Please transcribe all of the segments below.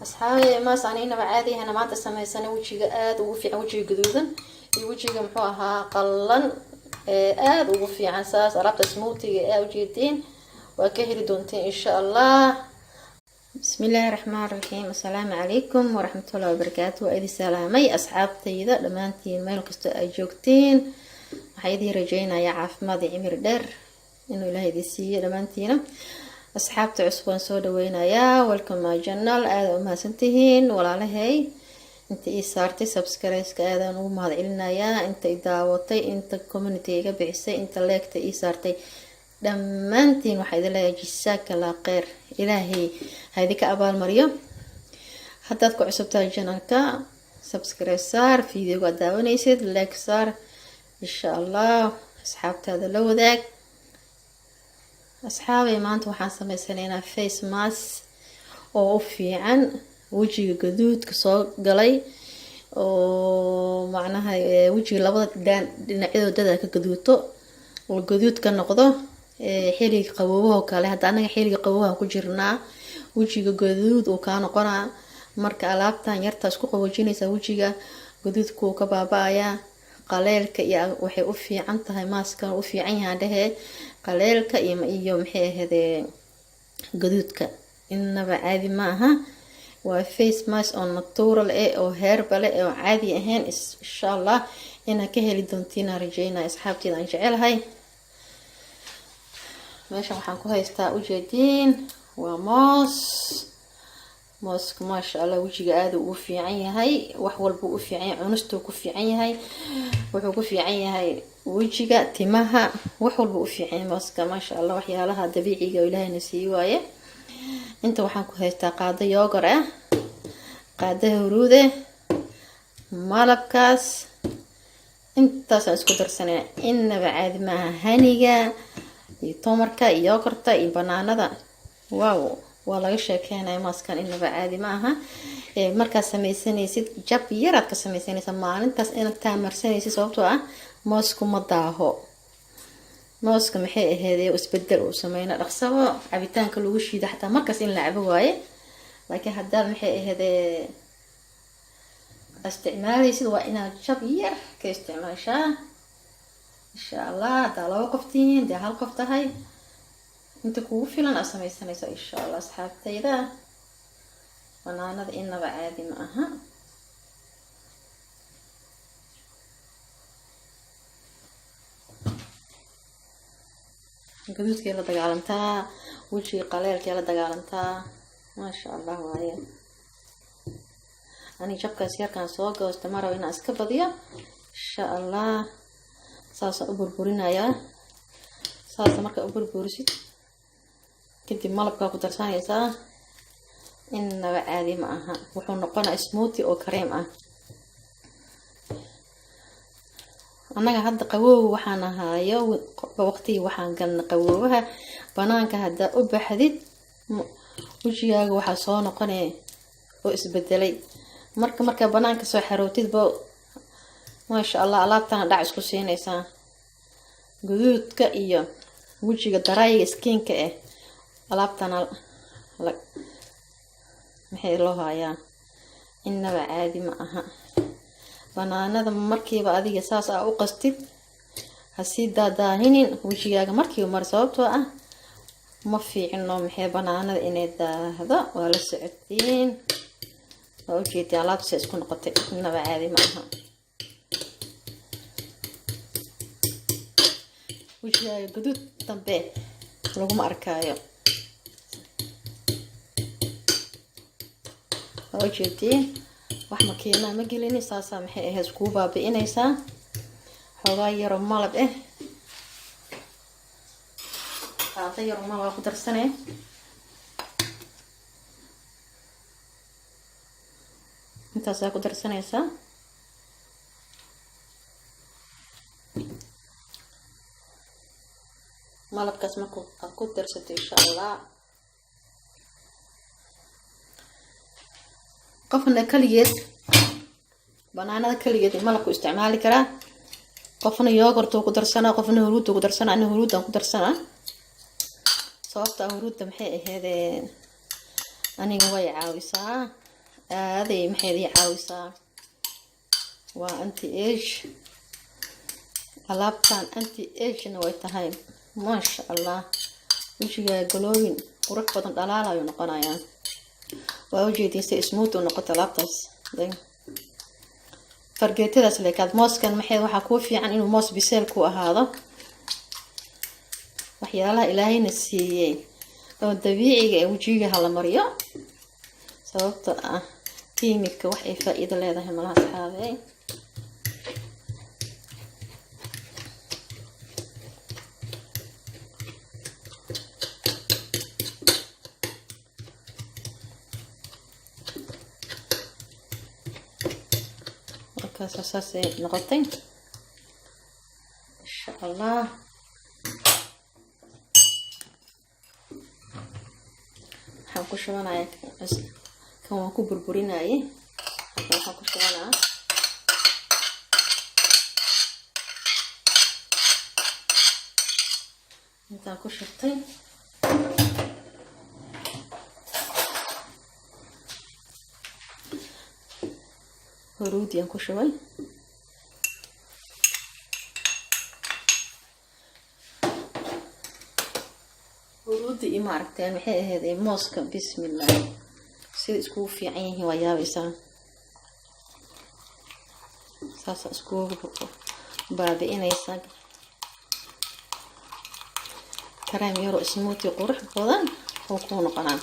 أصحابي ما صانعين بعادي هنا ما تسمى سنة وجهي آد وفي وجهي جدودا وجهي محوها قلن آد وفي عساس ربط سموتي وجهتين وكهري دونتين إن شاء الله. بسم الله الرحمن الرحيم. السلام عليكم ورحمة الله وبركاته. وإذا سلامي أصحابتي إذا دمانتين ميل كستو أي جوجتين waxaydii rajeynayaa caafimaad iyo cimri dheer inuu ilaahay idin siiyo dhammaantiina. asxaabta cusub waan soo dhaweynayaa, welcome my channel. aad u mahadsantihiin walaalahay inta ii saartay subscribe-ka, aadaan ugu mahad celinayaa. inta i daawatay, inta community iga bixisay, inta leegta ii saartay, dhammaantiin waxaa idin leeyahay jazakallah khayr. ilaahay ha idinka abaalmariyo. haddaad ku cusub tahay channelka subscribe saar, videoga aad daawanaysid like saar إن شاء الله. أصحاب هذا لو ذاك أصحابي ما أنتم حاسة سنينا فيس ماس أو في عن وجهي قدود كصاق قلي ومعناها وجهي لبض نعيدو دادا كقدودتو والقدود كان نقضه حيلي قووها وكالي حتى أنا حيلي قووها كجرنا وجهي قدود وكان قنا مركا ألابتان يرتاسكو قوجينيسا وجهي قدود كو كبابايا qaleelka iyo waxay u fiican tahay maaska u fiican yahay dhahe qaleelka iyo maxay ahayd gaduudka inaba caadi ma aha. waa face mask oo natural oo herbal oo caadi ahayn. insha Allah ina ka heli doontiin rajeynaa asxaabteeda aan jecelahay. meesha waxaan ku haystaa ujeedin waa موسك ما شاء الله وجهي aad uu fiican yahay, wax walba uu fiican yahay, cunustu ku fiican yahay, wuxuu ku fiican yahay wajiga, timaha, wax walba uu fiican yahay mooska ma sha Allah. waxyaalaha dabiiciga oo Ilaahay nasiiyo waaye. inta waxaan ku haystaa qaado yogurt ah, qaado huruude, malabkaas intaas aan isku darsanay. inaba caadi maaha haniga iyo tomarka iyo yogurta iyo banaanada. waaw waa laga sheekeynaa maaskan inaba caadi ma aha. markaa sameysanaysid jab yaraad ka sameysanaysa maalintaas inaad taamarsanaysid, sababtoo ah moosku ma daaho. mooska maxay ahayd isbedel uu sameeyna dhaqsabo cabitaanka lagu shiido xataa markaas in la cabo waaye. laakiin haddaad maxay ahayd isticmaalaysid waa inaad jab yar ka isticmaashaa. insha Allah hadaa laba qof tihiin, dee hal qof tahay, inta kugu filan aad sameysanayso insha Allah. asxaabtayda banaanada inaba caadi ma aha. gaduudkay la dagaalantaa, wajiga qaleelkay la dagaalantaa ma sha Allah waaye. ani jabkaas yarkaan soo goosto maro inaan iska badiyo insha Allah. saas u burburinayaa. saas marka u burburisid kadib malabka ku darsanaysaa. inaba caadi ma aha, wuxuu noqonayaa smoothie oo kareem ah. anaga hadda qawow waxaan ahaayo waqti waxaan galna qawowha banaanka. hadda u baxdid wajigaaga waxa soo noqonay oo isbedelay. marka banaanka soo xarootid ba ma sha Allah alaabtan dhac isku siinaysaa. guduudka iyo wajiga darayga skinka alaabtan maxay loo hayaa inaba caadi ma aha. banaanada markiiba adiga saas u qastid ha sii daadaahinin wajigaaga markiiba mar, sababtoo ah ma fiicno maxay banaanada inay daahdo. waa la socotiin waa ujeedii alaabta isku noqotay inaba caadi ma aha. wajigaaga guduud dambe laguma arkaayo. waa ujeedin wax makiinaa ma gelini. saasaa maxay ahayd iskugu baabi'inaysaa. xoogaa yaro malab qaado yaro malab ku darsanay. intaasaa ku darsanaysaa. malabkaas markuu aad ku darsato insha Allah qofna kaligeed banaanada kaligeed malabku isticmaali karaa. qofna yogurt ku darsanaa, qofna huruud ku darsanaa. ana huruudan ku darsanaa sababta huruudda maxay ahayd aniga way caawisaa هذه محيدي عاوسة وأنتي إيش alaabtan anti agena way tahay masha Allah wajiga glowing qurux badan dhalaalayo noqonayaan waa ujeedinaysa smooth oo noqoto alaabtaas fargeetadaas leekaad mooskan maxay waxa ku fiican inuu moos biseel ku ahaado waxyaalaha ilaahayna siiyay oo dabiiciga ee wajiga hala mariyo sababta ah kiimika wax ay faa'iido leedahay malaha saxaabay أساسي نغطي إن شاء الله حنكون شوانا كما نكون بربورينا حنكون شوانا نكون شرطي هرود ينكو شوي هرود إما عرفتين محي هذي موسكا بسم الله سيد اسكو في عينه ويابسا ساسا اسكو بابئين يساق كرام يرو اسموتي قرح بضان وكونو قنان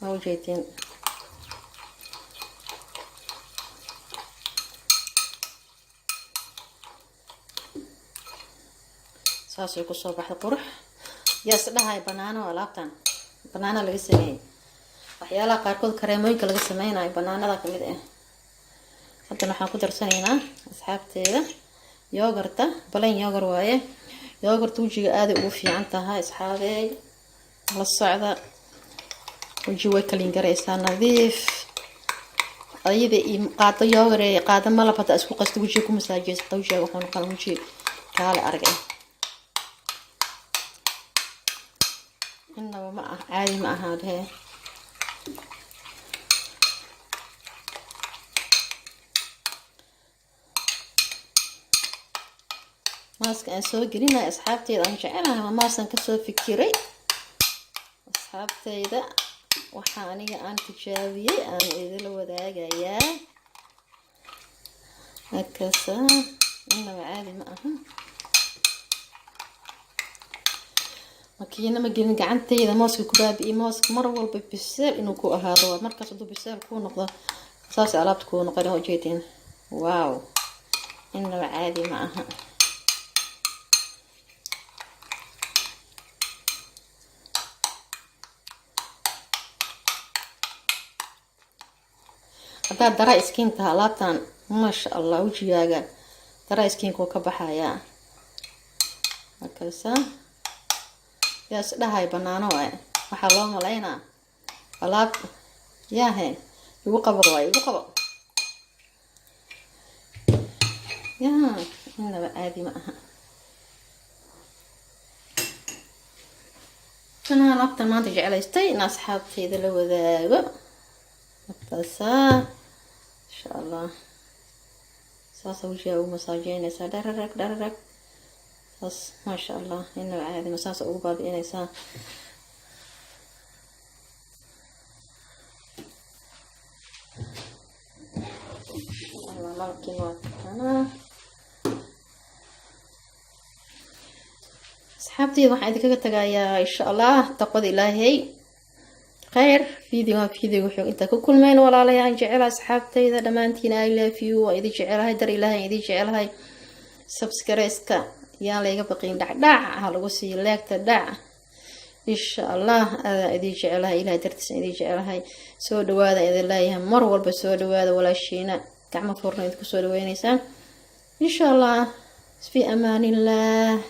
موجودين ساسو كسو بحد قرح يا سدهاي بنانا ولابتان بنانا laga sameeyay waxyaalaha qaar kood kareemooyinka laga sameeyay banaanada kamid ah hadda waxaan ku darsanaynaa asxaabteeda yogurta balan yogurt waaye yogurt wajiga aad u fiican tahay asxaabey la socda وجوه كلين جريسة نظيف أيضا قاطع يوري قاطع ما لفت أسوق قصد وجهكم مساجد توجه وخون قال وجه قال أرجع إنه ما عادي ما هذا ماسك أسوق جرينا أصحابتي أنا شعرها ماسك كسر فكري أصحابتي إذا وحاني أنا تجاوبي أنا إذا لو ذاقيا هكذا إنه عادي معهم مكينا ما جينا قعدت إذا ماسك كباب إيه ماسك مرة والله بيسال إنه كو هذا مركز صدق بيسال كو نقطة أساس على تكون قريه جيتين واو إنه عادي معها هذا درا إسكين تهالاتان ما شاء الله وجهاga درا إسكين كو كبحايا هكذا يا سدهاي بنانو waxa loo maleynaa alaab yaahe igu qabo yaa inaba aadi ma aha kana alaabtan maanta jecelaystay in asxaabteyda la wadaago markaasa insha Allah saasa wajiga ugu masaajeynaysaa dhararag saas maasha Allah inaba aadi ma saasa ugu baabi'inaysaa ممكن وقتنا أصحابتي waxaan idinkaga tagayaa insha Allah taqwada Ilaahay khayr video wuxuu inta ku kulmeen walaalayaal jecel asxaabtayda dhamaantiin I love you waa idin jecelahay dar Ilaahay idin jecelahay subscribe-ka yaa layga baqin dhacdhac ha lagu sii leegta dhac insha Allah idin jecelahay Ilaahay dartiisa idin jecelahay soo dhawaada idin leeyahay mar walba soo dhawaada walaashiina كعمة فرنا يذكر سؤال وين إن شاء الله في أمان الله.